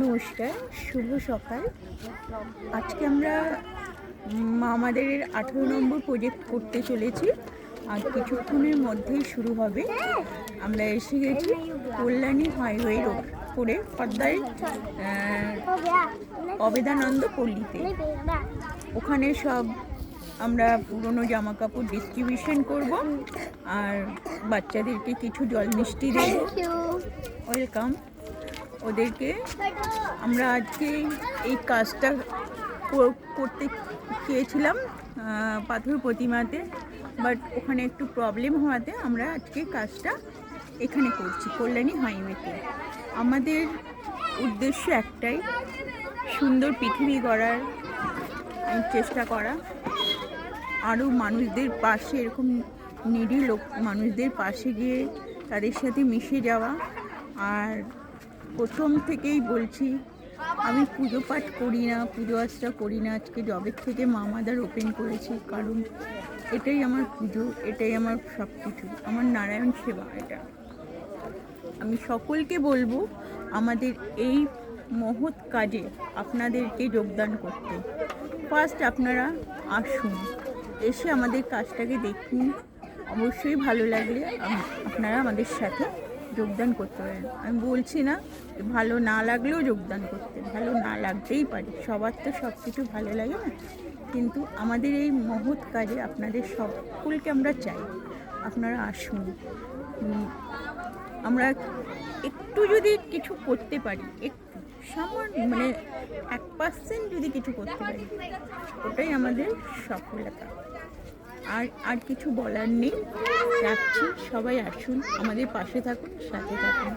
নমস্কার, শুভ সকাল। আজকে আমরা আমাদের 18 নম্বর প্রজেক্ট করতে চলেছি, আর কিছুক্ষণের মধ্যেই শুরু হবে। আমরা এসে গেছি কল্যাণী হাইওয়ের ওপরে পদ্মায় অবেদানন্দ পল্লীতে। ওখানে সব আমরা পুরনো জামা কাপড় ডিস্ট্রিবিউশন করব, আর বাচ্চাদেরকে কিছু জল মিষ্টি দেব। ওয়েলকাম। ওদেরকে আমরা আজকে এই কাজটা করতে চেয়েছিলাম পাথর প্রতিমাতে, বাট ওখানে একটু প্রবলেম হওয়াতে আমরা আজকে কাজটা এখানে করছি কল্যাণী হাইওয়েতে। আমাদের উদ্দেশ্য একটাই, সুন্দর পৃথিবী গড়ার চেষ্টা করা, আরও মানুষদের পাশে, এরকম নিডি মানুষদের পাশে গিয়ে তাদের সাথে মিশে যাওয়া। আর প্রথম থেকেই বলছি, আমি পুজো পাঠ করি না, পুজো আর্চা করি না। আজকে জবের থেকে মা মাদার ওপেন করেছি, কারণ এটাই আমার পুজো, এটাই আমার সব কিছু, আমার নারায়ণ সেবা। এটা আমি সকলকে বলবো আমাদের এই মহৎ কাজে আপনাদেরকে যোগদান করতে। ফার্স্ট আপনারা আসুন, এসে আমাদের কাজটাকে দেখুন। অবশ্যই ভালো লাগলে আপনারা আমাদের সাথে যোগদান করতে পারেন। আমি বলছি না ভালো না লাগলেও যোগদান করতে, ভালো না লাগতেই পারে, সবার তো সব কিছু ভালো লাগে না। কিন্তু আমাদের এই মহৎ কাজে আপনাদের সকলকে আমরা চাই আপনারা আসুন। আমরা একটু যদি কিছু করতে পারি, একটু সামান্য, মানে 1% যদি কিছু করতে পারি, ওটাই আমাদের সফলতা। আর কিছু বলার নেই। রাখছি, সবাই আসুন, আমাদের পাশে থাকুন, সাথে থাকুন।